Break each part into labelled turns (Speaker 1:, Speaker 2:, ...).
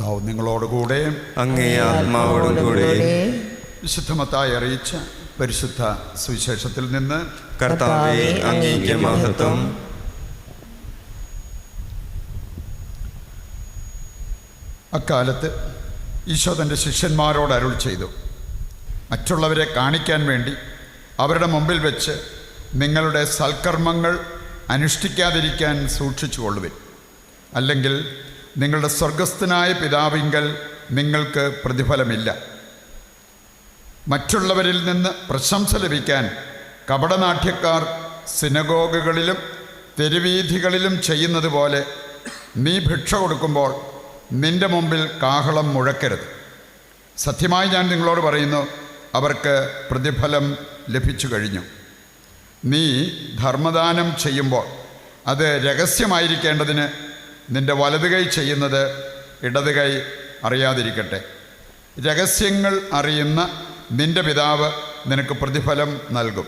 Speaker 1: കർത്താവ് നിങ്ങളോടുകൂടെ,
Speaker 2: അങ്ങേ ആത്മാവോടും കൂടെ.
Speaker 1: വിശുദ്ധ മത്തായി അറിയിച്ച പരിശുദ്ധ സുവിശേഷത്തിൽ നിന്ന്.
Speaker 2: കർത്താവേ, അങ്ങേക്ക് മഹത്വം.
Speaker 1: അക്കാലത്ത് ഈശോ തൻ്റെ ശിഷ്യന്മാരോട് അരുൾ ചെയ്തു, മറ്റുള്ളവരെ കാണിക്കാൻ വേണ്ടി അവരുടെ മുമ്പിൽ വെച്ച് നിങ്ങളുടെ സൽക്കർമ്മങ്ങൾ അനുഷ്ഠിക്കാതിരിക്കാൻ സൂക്ഷിച്ചുകൊള്ളുവിൻ. അല്ലെങ്കിൽ നിങ്ങളുടെ സ്വർഗസ്ഥനായ പിതാവിങ്കൽ നിങ്ങൾക്ക് പ്രതിഫലമില്ല. മറ്റുള്ളവരിൽ നിന്ന് പ്രശംസ ലഭിക്കാൻ കപടനാട്യക്കാർ സിനഗോഗുകളിലും തെരുവീഥികളിലും ചെയ്യുന്നത് പോലെ നീ ഭിക്ഷ കൊടുക്കുമ്പോൾ നിന്റെ മുമ്പിൽ കാഹളം മുഴക്കരുത്. സത്യമായി ഞാൻ നിങ്ങളോട് പറയുന്നു, അവർക്ക് പ്രതിഫലം ലഭിച്ചു കഴിഞ്ഞു. നീ ധർമ്മദാനം ചെയ്യുമ്പോൾ അത് രഹസ്യമായിരിക്കേണ്ടതിന് നിന്റെ വലതുകൈ ചെയ്യുന്നത് ഇടതുകൈ അറിയാതിരിക്കട്ടെ. രഹസ്യങ്ങൾ അറിയുന്ന നിന്റെ പിതാവ് നിനക്ക് പ്രതിഫലം നൽകും.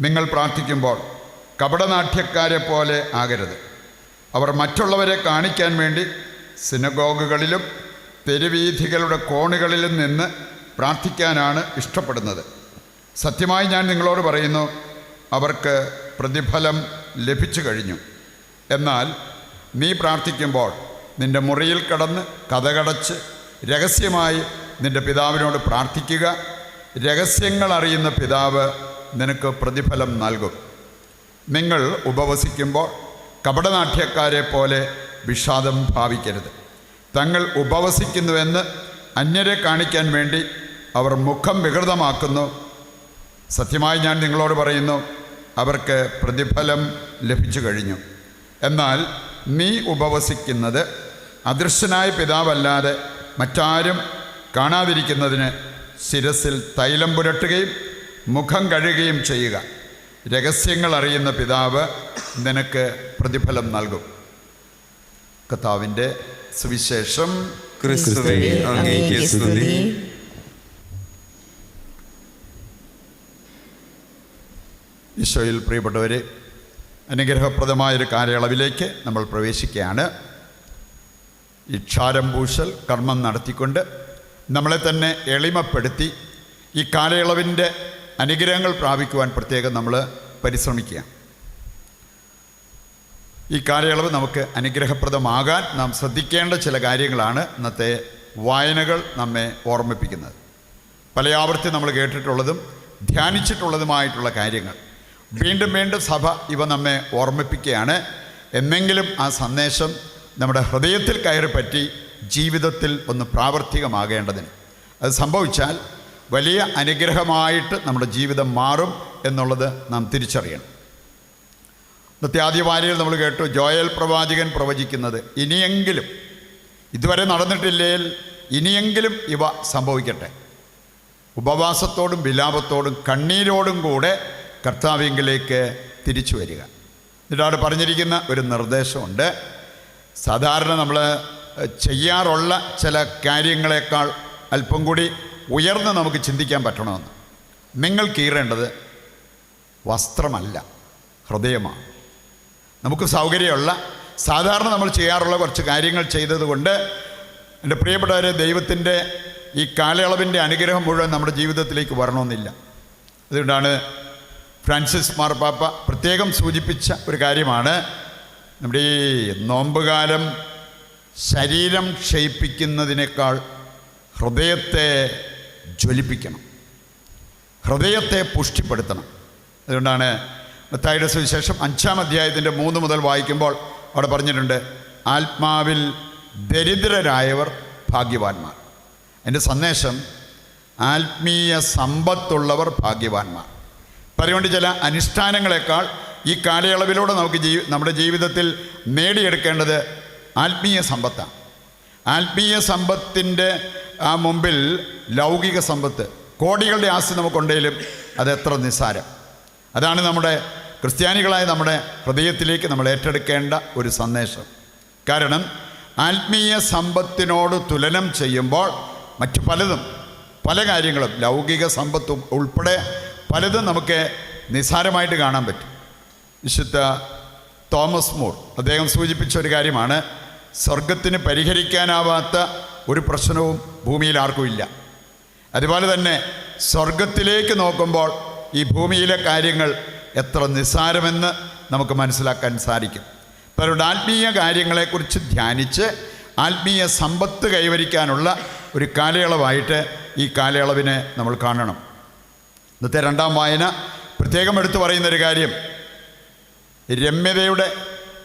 Speaker 1: നിങ്ങൾ പ്രാർത്ഥിക്കുമ്പോൾ കപടനാട്യക്കാരെ പോലെ ആകരുത്. അവർ മറ്റുള്ളവരെ കാണിക്കാൻ വേണ്ടി സിനഗോഗുകളിലും തെരുവീഥികളുടെ കോണുകളിലും നിന്ന് പ്രാർത്ഥിക്കാനാണ് ഇഷ്ടപ്പെടുന്നത്. സത്യമായി ഞാൻ നിങ്ങളോട് പറയുന്നു, അവർക്ക് പ്രതിഫലം ലഭിച്ചു കഴിഞ്ഞു. എന്നാൽ നീ പ്രാർത്ഥിക്കുമ്പോൾ നിന്റെ മുറിയിൽ കടന്ന് കതകടച്ച് രഹസ്യമായി നിന്റെ പിതാവിനോട് പ്രാർത്ഥിക്കുക. രഹസ്യങ്ങൾ അറിയുന്ന പിതാവ് നിനക്ക് പ്രതിഫലം നൽകും. നിങ്ങൾ ഉപവസിക്കുമ്പോൾ കപടനാട്യക്കാരെ പോലെ വിഷാദം ഭാവിക്കരുത്. തങ്ങൾ ഉപവസിക്കുന്നുവെന്ന് അന്യരെ കാണിക്കാൻ വേണ്ടി അവർ മുഖം വികൃതമാക്കുന്നു. സത്യമായി ഞാൻ നിങ്ങളോട് പറയുന്നു, അവർക്ക് പ്രതിഫലം ലഭിച്ചു കഴിഞ്ഞു. എന്നാൽ നീ ഉപവസിക്കുന്നത് അദൃശ്യനായ പിതാവല്ലാതെ മറ്റാരും കാണാതിരിക്കുന്നതിന് ശിരസിൽ തൈലം പുരട്ടുകയും മുഖം കഴുകുകയും ചെയ്യുക. രഹസ്യങ്ങൾ അറിയുന്ന പിതാവ് നിനക്ക് പ്രതിഫലം നൽകും. കർത്താവിൻ്റെ സുവിശേഷം.
Speaker 2: ക്രിസ്തുവേ, അങ്ങേക്ക് സ്തുതി.
Speaker 1: ഈശോയിൽ പ്രിയപ്പെട്ടവരെ, അനുഗ്രഹപ്രദമായൊരു കാലയളവിലേക്ക് നമ്മൾ പ്രവേശിക്കുകയാണ്. ഈ ക്ഷാരംപൂശൽ കർമ്മം നടത്തിക്കൊണ്ട് നമ്മളെ തന്നെ എളിമപ്പെടുത്തി ഈ കാലയളവിൻ്റെ അനുഗ്രഹങ്ങൾ പ്രാപിക്കുവാൻ പ്രത്യേകം നമ്മൾ പരിശ്രമിക്കുക. ഈ കാലയളവ് നമുക്ക് അനുഗ്രഹപ്രദമാകാൻ നാം ശ്രദ്ധിക്കേണ്ട ചില കാര്യങ്ങളാണ് ഇന്നത്തെ വായനകൾ നമ്മെ ഓർമ്മിപ്പിക്കുന്നത്. പല ആവർത്തി നമ്മൾ കേട്ടിട്ടുള്ളതും ധ്യാനിച്ചിട്ടുള്ളതുമായിട്ടുള്ള കാര്യങ്ങൾ വീണ്ടും വീണ്ടും സഭ ഇവ നമ്മെ ഓർമ്മിപ്പിക്കുകയാണ്. എന്നെങ്കിലും ആ സന്ദേശം നമ്മുടെ ഹൃദയത്തിൽ കയറി പറ്റി ജീവിതത്തിൽ ഒന്ന് പ്രാവർത്തികമാകേണ്ടതിന്. അത് സംഭവിച്ചാൽ വലിയ അനുഗ്രഹമായിട്ട് നമ്മുടെ ജീവിതം മാറും എന്നുള്ളത് നാം തിരിച്ചറിയണം. ഇന്നത്തെ ആദ്യ വാരികൾ നമ്മൾ കേട്ടു, ജോയൽ പ്രവാചകൻ പ്രവചിക്കുന്നത് ഇനിയെങ്കിലും, ഇതുവരെ നടന്നിട്ടില്ലേൽ ഇനിയെങ്കിലും ഇവ സംഭവിക്കട്ടെ. ഉപവാസത്തോടും വിലാപത്തോടും കണ്ണീരോടും കൂടെ കർത്താവിങ്കിലേക്ക് തിരിച്ചു വരിക. എന്നിട്ടവിടെ പറഞ്ഞിരിക്കുന്ന ഒരു നിർദ്ദേശമുണ്ട്. സാധാരണ നമ്മൾ ചെയ്യാറുള്ള ചില കാര്യങ്ങളെക്കാൾ അല്പം കൂടി ഉയർന്ന് നമുക്ക് ചിന്തിക്കാൻ പറ്റണമെന്ന്. നിങ്ങൾ കീറേണ്ടത് വസ്ത്രമല്ല, ഹൃദയമാണ്. നമുക്ക് സൗകര്യമുള്ള സാധാരണ നമ്മൾ ചെയ്യാറുള്ള കുറച്ച് കാര്യങ്ങൾ ചെയ്തതുകൊണ്ട് എൻ്റെ പ്രിയപ്പെട്ടവരെ, ദൈവത്തിൻ്റെ ഈ കാലയളവിൻ്റെ അനുഗ്രഹം മുഴുവൻ നമ്മുടെ ജീവിതത്തിലേക്ക് വരണമെന്നില്ല. അതുകൊണ്ടാണ് ഫ്രാൻസിസ് മാർപ്പാപ്പ പ്രത്യേകം സൂചിപ്പിച്ച ഒരു കാര്യമാണ്, നമ്മുടെ ഈ നോമ്പുകാലം ശരീരം ക്ഷയിപ്പിക്കുന്നതിനേക്കാൾ ഹൃദയത്തെ ജ്വലിപ്പിക്കണം, ഹൃദയത്തെ പുഷ്ടിപ്പെടുത്തണം. അതുകൊണ്ടാണ് മത്തായിയുടെ സുവിശേഷം 5-ാം അധ്യായത്തിൻ്റെ 3 മുതൽ വായിക്കുമ്പോൾ അവിടെ പറഞ്ഞിട്ടുണ്ട്, ആത്മാവിൽ ദരിദ്രരായവർ ഭാഗ്യവാന്മാർ. എൻ്റെ സന്ദേശം ആത്മീയ സമ്പത്തുള്ളവർ ഭാഗ്യവാന്മാർ. പറയുകൊണ്ട് ചില അനുഷ്ഠാനങ്ങളെക്കാൾ ഈ കാലയളവിലൂടെ നമുക്ക് നമ്മുടെ ജീവിതത്തിൽ നേടിയെടുക്കേണ്ടത് ആത്മീയ സമ്പത്താണ്. ആത്മീയ സമ്പത്തിൻ്റെ ആ മുമ്പിൽ ലൗകിക സമ്പത്ത്, കോടികളുടെ ആസ്തി നമുക്കുണ്ടെങ്കിലും അതെത്ര നിസ്സാരം. അതാണ് നമ്മുടെ ക്രിസ്ത്യാനികളായ നമ്മുടെ ഹൃദയത്തിലേക്ക് നമ്മൾ ഏറ്റെടുക്കേണ്ട ഒരു സന്ദേശം. കാരണം ആത്മീയ സമ്പത്തിനോട് തുലനം ചെയ്യുമ്പോൾ മറ്റു പലതും, പല കാര്യങ്ങളും, ലൗകിക സമ്പത്തും ഉൾപ്പെടെ പലതും നമുക്ക് നിസ്സാരമായിട്ട് കാണാൻ പറ്റും. വിശുദ്ധ തോമസ് മൂർ അദ്ദേഹം സൂചിപ്പിച്ച ഒരു കാര്യമാണ്, സ്വർഗത്തിന് പരിഹരിക്കാനാവാത്ത ഒരു പ്രശ്നവും ഭൂമിയിൽ ആർക്കും ഇല്ല. അതുപോലെ തന്നെ സ്വർഗത്തിലേക്ക് നോക്കുമ്പോൾ ഈ ഭൂമിയിലെ കാര്യങ്ങൾ എത്ര നിസ്സാരമെന്ന് നമുക്ക് മനസ്സിലാക്കാൻ സാധിക്കും. പലരുടെ ആത്മീയ കാര്യങ്ങളെക്കുറിച്ച് ധ്യാനിച്ച് ആത്മീയ സമ്പത്ത് കൈവരിക്കാനുള്ള ഒരു കാലയളവായിട്ട് ഈ കാലയളവിനെ നമ്മൾ കാണണം. ഇന്നത്തെ രണ്ടാം വായന പ്രത്യേകം എടുത്തു പറയുന്നൊരു കാര്യം, രമ്യതയുടെ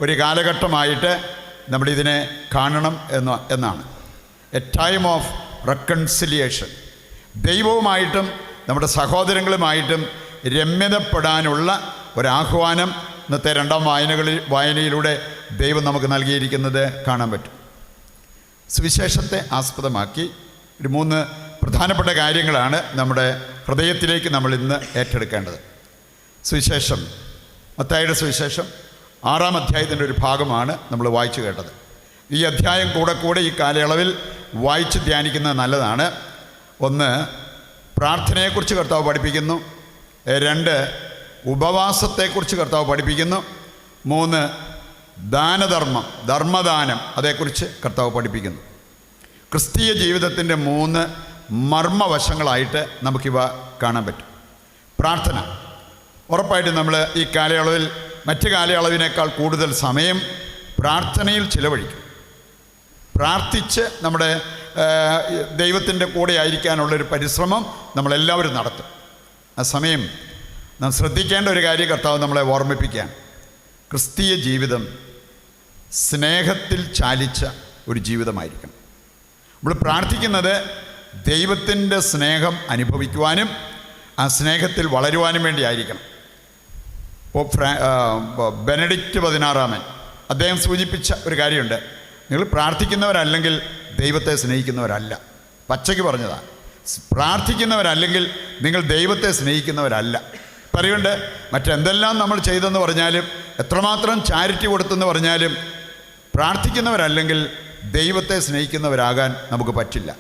Speaker 1: ഒരു കാലഘട്ടമായിട്ട് നമ്മളിതിനെ കാണണം എന്നാണ്. A time of reconciliation. ദൈവവുമായിട്ടും നമ്മുടെ സഹോദരങ്ങളുമായിട്ടും രമ്യതപ്പെടാനുള്ള ഒരാഹ്വാനം ഇന്നത്തെ രണ്ടാം വായനയിലൂടെ ദൈവം നമുക്ക് നൽകിയിരിക്കുന്നത് കാണാൻ പറ്റും. സുവിശേഷത്തെ ആസ്പദമാക്കി ഒരു 3 പ്രധാനപ്പെട്ട കാര്യങ്ങളാണ് നമ്മുടെ ഹൃദയത്തിലേക്ക് നമ്മൾ ഇന്ന് ഏറ്റെടുക്കേണ്ടത്. സുവിശേഷം, മത്തായിയുടെ സുവിശേഷം 6-ാം അധ്യായത്തിൻ്റെ ഒരു ഭാഗമാണ് നമ്മൾ വായിച്ചു കേട്ടത്. ഈ അധ്യായം കൂടെ ഈ കാലയളവിൽ വായിച്ച് ധ്യാനിക്കുന്നത് നല്ലതാണ്. 1, പ്രാർത്ഥനയെക്കുറിച്ച് കർത്താവ് പഠിപ്പിക്കുന്നു. 2, ഉപവാസത്തെക്കുറിച്ച് കർത്താവ് പഠിപ്പിക്കുന്നു. 3, ധർമ്മദാനം അതേക്കുറിച്ച് കർത്താവ് പഠിപ്പിക്കുന്നു. ക്രിസ്തീയ ജീവിതത്തിൻ്റെ 3 മർമ്മവശങ്ങളായിട്ട് നമുക്കിവ കാണാൻ പറ്റും. പ്രാർത്ഥന, ഉറപ്പായിട്ടും നമ്മൾ ഈ കാലയളവിൽ മറ്റ് കാലയളവിനേക്കാൾ കൂടുതൽ സമയം പ്രാർത്ഥനയിൽ ചിലവഴിക്കും. പ്രാർത്ഥിച്ച് നമ്മുടെ ദൈവത്തിൻ്റെ കൂടെ ആയിരിക്കാനുള്ളൊരു പരിശ്രമം നമ്മളെല്ലാവരും നടത്തും. ആ സമയം നാം ശ്രദ്ധിക്കേണ്ട ഒരു കാര്യം കർത്താവ് നമ്മളെ ഓർമ്മിപ്പിക്കുകയാണ്. ക്രിസ്തീയ ജീവിതം സ്നേഹത്തിൽ ചാലിച്ച ഒരു ജീവിതമായിരിക്കണം. നമ്മൾ പ്രാർത്ഥിക്കുന്നത് ദൈവത്തിൻ്റെ സ്നേഹം അനുഭവിക്കുവാനും ആ സ്നേഹത്തിൽ വളരുവാനും വേണ്ടി ആയിരിക്കണം. ബെനഡിക്റ്റ് 16 അദ്ദേഹം സൂചിപ്പിച്ച ഒരു കാര്യമുണ്ട്. നിങ്ങൾ പ്രാർത്ഥിക്കുന്നവരല്ലെങ്കിൽ ദൈവത്തെ സ്നേഹിക്കുന്നവരല്ല. പച്ചയ്ക്ക് പറഞ്ഞതാണ്. പ്രാർത്ഥിക്കുന്നവരല്ലെങ്കിൽ നിങ്ങൾ ദൈവത്തെ സ്നേഹിക്കുന്നവരല്ല. പറയുന്നുണ്ട്, മറ്റെന്തെല്ലാം നമ്മൾ ചെയ്തെന്ന് പറഞ്ഞാലും എത്രമാത്രം ചാരിറ്റി കൊടുത്തെന്ന് പറഞ്ഞാലും പ്രാർത്ഥിക്കുന്നവരല്ലെങ്കിൽ ദൈവത്തെ സ്നേഹിക്കുന്നവരാകാൻ നമുക്ക് പറ്റില്ല.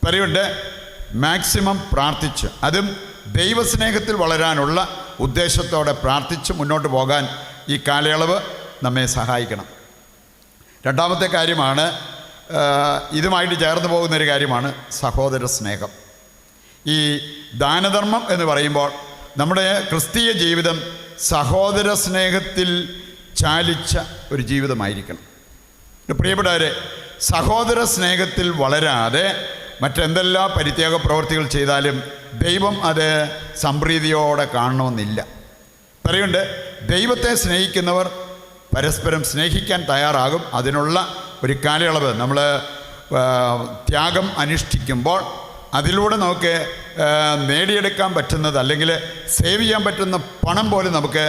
Speaker 1: പറയുന്നുണ്ട്, മാക്സിമം പ്രാർത്ഥിച്ച്, അതും ദൈവസ്നേഹത്തിൽ വളരാനുള്ള ഉദ്ദേശത്തോടെ പ്രാർത്ഥിച്ച് മുന്നോട്ട് പോകാൻ ഈ കാലയളവ് നമ്മെ സഹായിക്കണം. രണ്ടാമത്തെ കാര്യമാണ്, ഇതുമായിട്ട് ചേർന്ന് പോകുന്നൊരു കാര്യമാണ് സഹോദര സ്നേഹം. ഈ ദാനധർമ്മം എന്ന് പറയുമ്പോൾ നമ്മുടെ ക്രിസ്തീയ ജീവിതം സഹോദര സ്നേഹത്തിൽ ചാലിച്ച ഒരു ജീവിതമായിരിക്കണം. പ്രിയപ്പെട്ടവരെ, സഹോദര സ്നേഹത്തിൽ വളരാതെ മറ്റെന്തെല്ലാം പരിത്യാഗ പ്രവൃത്തികൾ ചെയ്താലും ദൈവം അത് സംപ്രീതിയോടെ കാണണമെന്നില്ല. പറയുന്നുണ്ട്, ദൈവത്തെ സ്നേഹിക്കുന്നവർ പരസ്പരം സ്നേഹിക്കാൻ തയ്യാറാകും. അതിനുള്ള ഒരു കാലയളവ് നമ്മൾ ത്യാഗം അനുഷ്ഠിക്കുമ്പോൾ അതിലൂടെ നമുക്ക് നേടിയെടുക്കാൻ പറ്റുന്നത്, അല്ലെങ്കിൽ സേവ് ചെയ്യാൻ പറ്റുന്ന പണം പോലും നമുക്ക്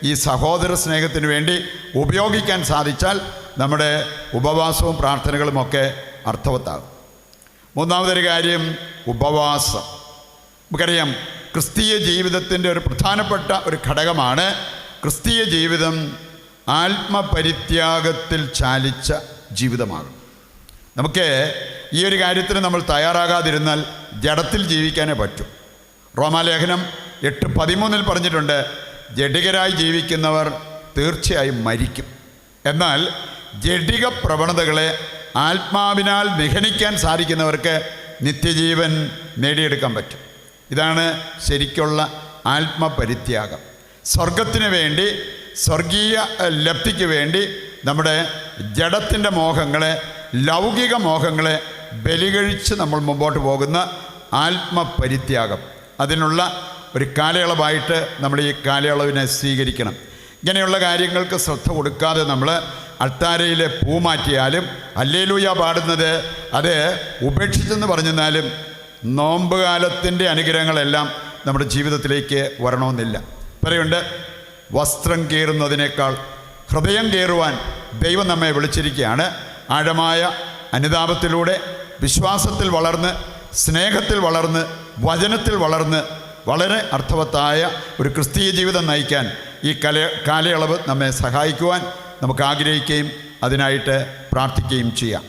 Speaker 1: ഈ സഹോദര സ്നേഹത്തിന് വേണ്ടി ഉപയോഗിക്കാൻ സാധിച്ചാൽ നമ്മുടെ ഉപവാസവും പ്രാർത്ഥനകളുമൊക്കെ അർത്ഥവത്താകും. മൂന്നാമതൊരു കാര്യം, ഉപവാസം. നമുക്കറിയാം, ക്രിസ്തീയ ജീവിതത്തിൻ്റെ ഒരു പ്രധാനപ്പെട്ട ഒരു ഘടകമാണ് ക്രിസ്തീയ ജീവിതം ആത്മപരിത്യാഗത്തിൽ ചാലിച്ച ജീവിതമാകും. നമുക്ക് ഈ ഒരു കാര്യത്തിന് നമ്മൾ തയ്യാറാകാതിരുന്നാൽ ജഡത്തിൽ ജീവിക്കാനേ പറ്റൂ. റോമാലേഖനം 8:13 പറഞ്ഞിട്ടുണ്ട്, ജഡികരായി ജീവിക്കുന്നവർ തീർച്ചയായും മരിക്കും. എന്നാൽ ജഡിക പ്രവണതകളെ ആത്മാവിനാൽ നിഹനിക്കാൻ സാധിക്കുന്നവർക്ക് നിത്യജീവൻ നേടിയെടുക്കാൻ പറ്റും. ഇതാണ് ശരിക്കുള്ള ആത്മപരിത്യാഗം. സ്വർഗത്തിന് വേണ്ടി, സ്വർഗീയ ലബ്ധിക്ക് വേണ്ടി നമ്മുടെ ജഡത്തിൻ്റെ മോഹങ്ങളെ, ലൗകിക മോഹങ്ങളെ ബലികഴിച്ച് നമ്മൾ മുമ്പോട്ട് പോകുന്ന ആത്മപരിത്യാഗം, അതിനുള്ള ഒരു കാലയളവായിട്ട് നമ്മൾ ഈ കാലയളവിനെ സ്വീകരിക്കണം. ഇങ്ങനെയുള്ള കാര്യങ്ങൾക്ക് ശ്രദ്ധ കൊടുക്കാതെ നമ്മൾ അൾത്താരയിലെ പൂ മാറ്റിയാലും ഹല്ലേലൂയ പാടുന്നത് അത് ഉപേക്ഷിച്ചെന്ന് പറഞ്ഞെന്നാലും നോമ്പുകാലത്തിൻ്റെ അനുഗ്രഹങ്ങളെല്ലാം നമ്മുടെ ജീവിതത്തിലേക്ക് വരണമെന്നില്ല. പറയുന്നുണ്ട്, വസ്ത്രം കീറുന്നതിനേക്കാൾ ഹൃദയം കീറുവാൻ ദൈവം നമ്മെ വിളിച്ചിരിക്കുകയാണ്. ആഴമായ അനുതാപത്തിലൂടെ വിശ്വാസത്തിൽ വളർന്ന്, സ്നേഹത്തിൽ വളർന്ന്, വചനത്തിൽ വളർന്ന് വളരെ അർത്ഥവത്തായ ഒരു ക്രിസ്തീയ ജീവിതം നയിക്കാൻ ഈ കാലയളവ് നമ്മെ സഹായിക്കുവാൻ നമുക്ക് ആഗ്രഹിക്കുകയും അതിനായിട്ട് പ്രാർത്ഥിക്കുകയും ചെയ്യാം.